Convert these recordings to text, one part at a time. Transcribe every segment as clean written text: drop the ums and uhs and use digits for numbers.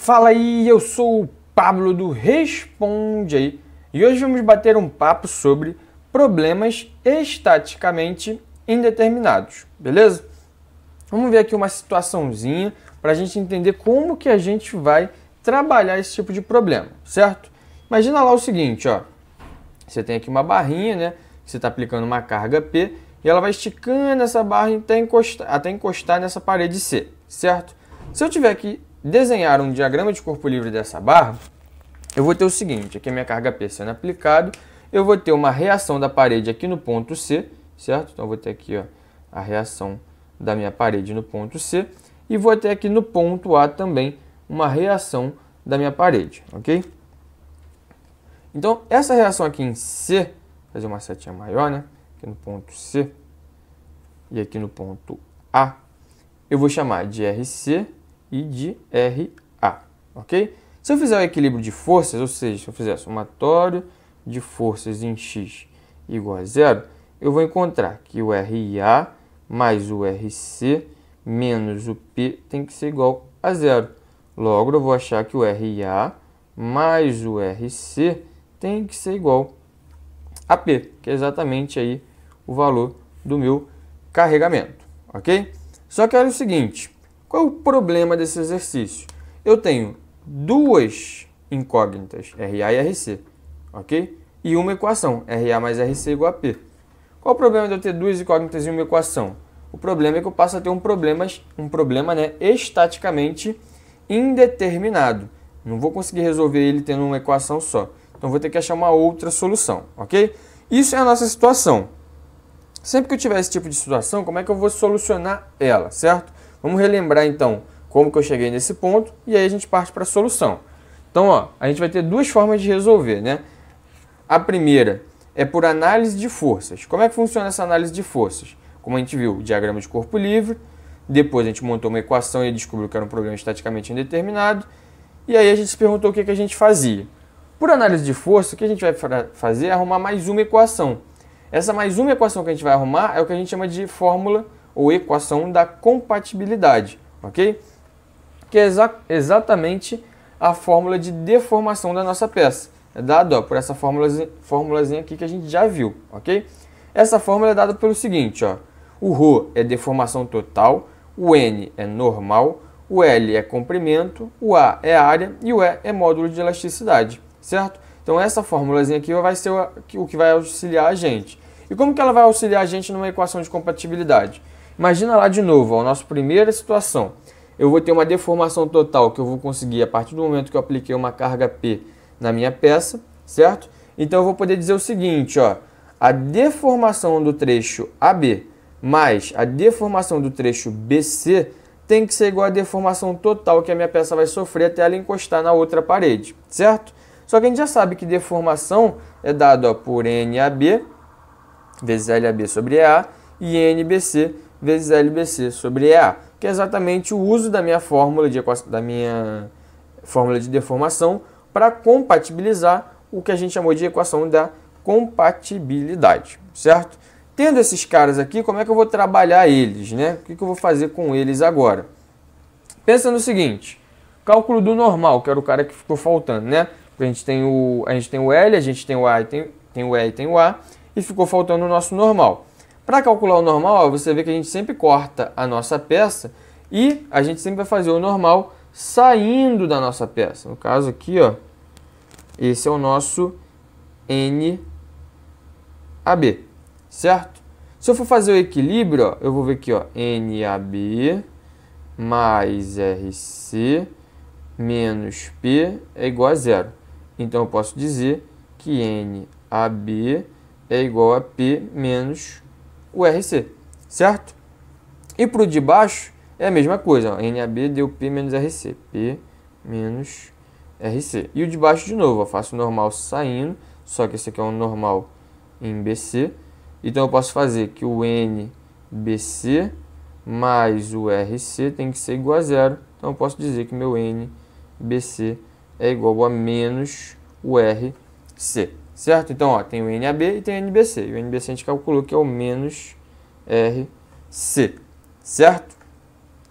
Fala aí, eu sou o Pablo do Responde Aí e hoje vamos bater um papo sobre problemas estaticamente indeterminados, beleza? Vamos ver aqui uma situaçãozinha para a gente entender como que a gente vai trabalhar esse tipo de problema, certo? Imagina lá o seguinte, ó, você tem aqui uma barrinha, né? Você está aplicando uma carga P e ela vai esticando essa barra até encostar nessa parede C, certo? Se eu tiver que desenhar um diagrama de corpo livre dessa barra, eu vou ter o seguinte, aqui a minha carga P sendo aplicado, eu vou ter uma reação da parede aqui no ponto C, certo? Então eu vou ter aqui, ó, a reação da minha parede no ponto C e vou ter aqui no ponto A também uma reação da minha parede, ok? Então essa reação aqui em C, vou fazer uma setinha maior, né? Aqui no ponto C e aqui no ponto A, eu vou chamar de RC e de RA, ok? Se eu fizer o equilíbrio de forças, ou seja, se eu fizer somatório de forças em X igual a zero, eu vou encontrar que o RA mais o RC menos o P tem que ser igual a zero. Logo, eu vou achar que o RA mais o RC tem que ser igual a P, que é exatamente aí o valor do meu carregamento, ok? Só que olha o seguinte, qual é o problema desse exercício? Eu tenho duas incógnitas, RA e RC, ok? E uma equação, RA mais RC igual a P. Qual o problema de eu ter duas incógnitas e uma equação? O problema é que eu passo a ter um problema né, estaticamente indeterminado. Não vou conseguir resolver ele tendo uma equação só. Então vou ter que achar uma outra solução, ok? Isso é a nossa situação. Sempre que eu tiver esse tipo de situação, como é que eu vou solucionar ela, certo? Vamos relembrar então como que eu cheguei nesse ponto e aí a gente parte para a solução. Então, ó, a gente vai ter duas formas de resolver, né? A primeira é por análise de forças. Como é que funciona essa análise de forças? Como a gente viu, o diagrama de corpo livre, depois a gente montou uma equação e descobriu que era um problema estaticamente indeterminado, e aí a gente se perguntou o que a gente fazia. Por análise de força, o que a gente vai fazer é arrumar mais uma equação. Essa mais uma equação que a gente vai arrumar é o que a gente chama de fórmula ou equação da compatibilidade, ok? Que é exatamente a fórmula de deformação da nossa peça. É dada por essa formulazinha aqui que a gente já viu, ok? Essa fórmula é dada pelo seguinte, ó. O ρ é deformação total, o n é normal, o L é comprimento, o A é área e o E é módulo de elasticidade, certo? Então essa formulazinha aqui vai ser o que vai auxiliar a gente. E como que ela vai auxiliar a gente numa equação de compatibilidade? Imagina lá de novo, ó, a nossa primeira situação. Eu vou ter uma deformação total que eu vou conseguir a partir do momento que eu apliquei uma carga P na minha peça, certo? Então eu vou poder dizer o seguinte, ó, a deformação do trecho AB mais a deformação do trecho BC tem que ser igual à deformação total que a minha peça vai sofrer até ela encostar na outra parede, certo? Só que a gente já sabe que deformação é dado por NAB vezes LAB sobre EA e NBC vezes LBC sobre EA, que é exatamente o uso da minha fórmula de deformação para compatibilizar o que a gente chamou de equação da compatibilidade, certo? Tendo esses caras aqui, como é que eu vou trabalhar eles, né? O que eu vou fazer com eles agora? Pensa no seguinte, cálculo do normal, que era o cara que ficou faltando, né? A gente tem o L, a gente tem o A, tem o E e tem o A, e ficou faltando o nosso normal. Para calcular o normal, ó, você vê que a gente sempre corta a nossa peça e a gente sempre vai fazer o normal saindo da nossa peça. No caso aqui, ó, esse é o nosso NAB, certo? Se eu for fazer o equilíbrio, ó, eu vou ver aqui, ó, NAB mais RC menos P é igual a zero. Então eu posso dizer que NAB é igual a P menos o RC, certo? E para o de baixo é a mesma coisa, ó, NAB deu P menos RC, P menos RC. E o de baixo de novo, eu faço o normal saindo, só que esse aqui é um normal em BC. Então eu posso fazer que o NBC mais o RC tem que ser igual a zero. Então eu posso dizer que meu NBC é igual a menos o RC, certo? Então, ó, tem o NAB e tem o NBC. E o NBC a gente calculou que é o menos RC, certo?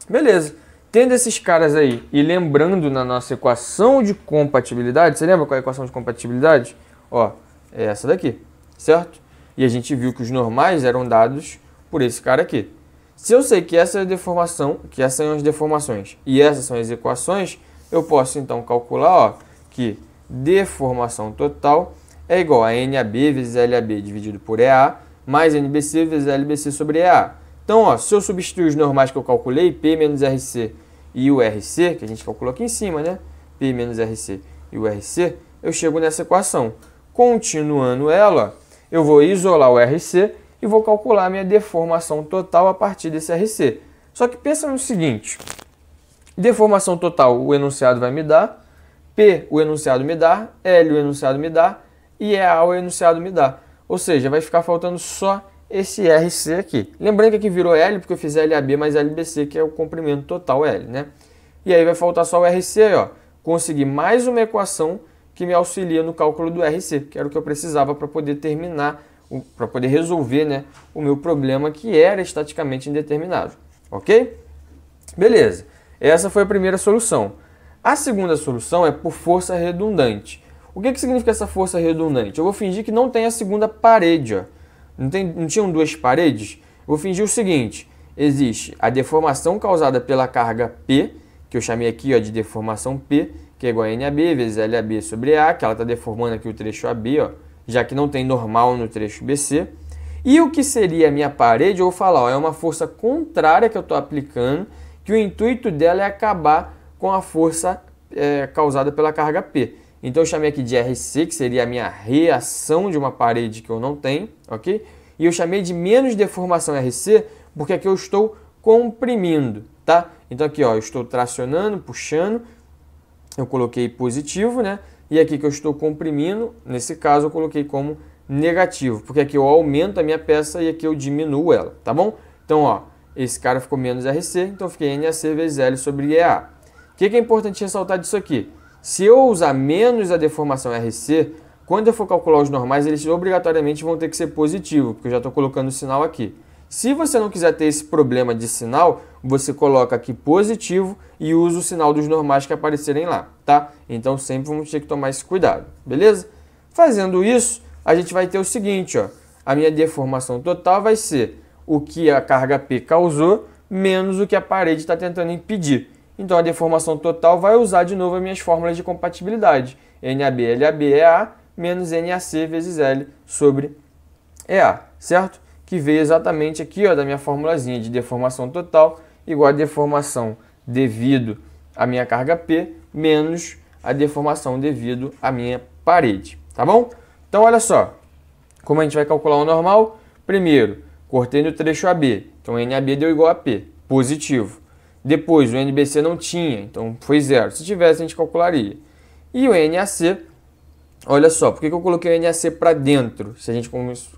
Beleza. Tendo esses caras aí e lembrando na nossa equação de compatibilidade, você lembra qual é a equação de compatibilidade? Ó, é essa daqui, certo? E a gente viu que os normais eram dados por esse cara aqui. Se eu sei que essa é a deformação, que essas são as deformações e essas são as equações, eu posso então calcular, ó, que deformação total é igual a NAB vezes LAB dividido por EA, mais NBC vezes LBC sobre EA. Então, ó, se eu substituir os normais que eu calculei, P menos RC e o RC, que a gente calculou aqui em cima, né? P menos RC e o RC, eu chego nessa equação. Continuando ela, eu vou isolar o RC e vou calcular a minha deformação total a partir desse RC. Só que pensa no seguinte, deformação total o enunciado vai me dar, P o enunciado me dá, L o enunciado me dá e EA o enunciado me dá. Ou seja, vai ficar faltando só esse RC aqui. Lembrando que aqui virou L porque eu fiz LAB mais LBC, que é o comprimento total L, né? E aí vai faltar só o RC, ó. Consegui mais uma equação que me auxilia no cálculo do RC, que era o que eu precisava para poder terminar, para poder resolver, né, o meu problema que era estaticamente indeterminado. Ok? Beleza. Essa foi a primeira solução. A segunda solução é por força redundante. O que significa essa força redundante? Eu vou fingir que não tem a segunda parede, ó. Não tinham duas paredes? Eu vou fingir o seguinte, existe a deformação causada pela carga P, que eu chamei aqui, ó, de deformação P, que é igual a NAB vezes LAB sobre A, que ela está deformando aqui o trecho AB, ó, já que não tem normal no trecho BC. E o que seria a minha parede, eu vou falar, ó, é uma força contrária que eu estou aplicando, que o intuito dela é acabar com a força causada pela carga P. Então eu chamei aqui de RC, que seria a minha reação de uma parede que eu não tenho, ok? E eu chamei de menos deformação RC, porque aqui eu estou comprimindo, tá? Então aqui, ó, eu estou tracionando, puxando, eu coloquei positivo, né? E aqui que eu estou comprimindo, nesse caso eu coloquei como negativo, porque aqui eu aumento a minha peça e aqui eu diminuo ela, tá bom? Então, ó, esse cara ficou menos RC, então eu fiquei NAC vezes L sobre EA. O que é importante ressaltar disso aqui? Se eu usar menos a deformação RC, quando eu for calcular os normais, eles obrigatoriamente vão ter que ser positivo, porque eu já estou colocando o sinal aqui. Se você não quiser ter esse problema de sinal, você coloca aqui positivo e usa o sinal dos normais que aparecerem lá, tá? Então sempre vamos ter que tomar esse cuidado, beleza? Fazendo isso, a gente vai ter o seguinte, ó, a minha deformação total vai ser o que a carga P causou menos o que a parede está tentando impedir. Então a deformação total vai usar de novo as minhas fórmulas de compatibilidade. NAB, LAB, EA, menos NAC vezes L sobre EA, certo? Que veio exatamente aqui, ó, da minha formulazinha de deformação total igual a deformação devido à minha carga P menos a deformação devido à minha parede, tá bom? Então olha só, como a gente vai calcular o normal? Primeiro, cortei no trecho AB, então NAB deu igual a P, positivo. Depois, o NBC não tinha, então foi zero. Se tivesse, a gente calcularia. E o NAC, olha só, por que eu coloquei o NAC para dentro? Se a gente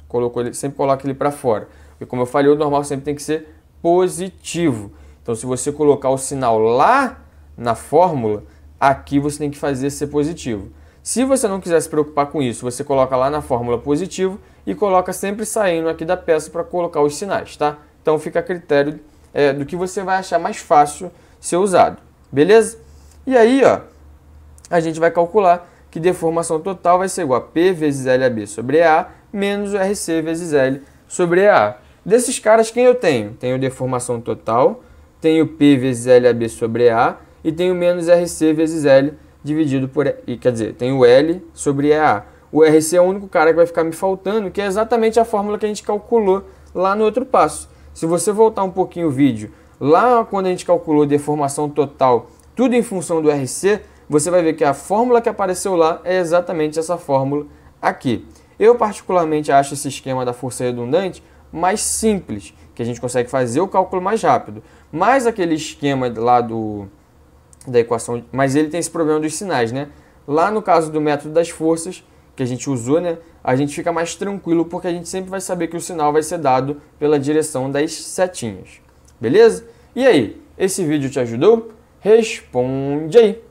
colocou ele, sempre coloca ele para fora. Porque como eu falei, o normal sempre tem que ser positivo. Então, se você colocar o sinal lá na fórmula, aqui você tem que fazer ser positivo. Se você não quiser se preocupar com isso, você coloca lá na fórmula positivo e coloca sempre saindo aqui da peça para colocar os sinais, tá? Então, fica a critério do que você vai achar mais fácil ser usado, beleza? E aí, ó, a gente vai calcular que deformação total vai ser igual a P vezes LAB sobre EA menos o RC vezes L sobre EA. Desses caras, quem eu tenho? Tenho deformação total, tenho P vezes LAB sobre EA e tenho menos RC vezes L dividido por... quer dizer, tenho L sobre EA. O RC é o único cara que vai ficar me faltando, que é exatamente a fórmula que a gente calculou lá no outro passo. Se você voltar um pouquinho o vídeo, lá quando a gente calculou deformação total, tudo em função do RC, você vai ver que a fórmula que apareceu lá é exatamente essa fórmula aqui. Eu particularmente acho esse esquema da força redundante mais simples, que a gente consegue fazer o cálculo mais rápido. Mas aquele esquema lá da equação, mas ele tem esse problema dos sinais, né? Lá no caso do método das forças, que a gente usou, né, a gente fica mais tranquilo porque a gente sempre vai saber que o sinal vai ser dado pela direção das setinhas. Beleza? E aí, esse vídeo te ajudou? Responde aí!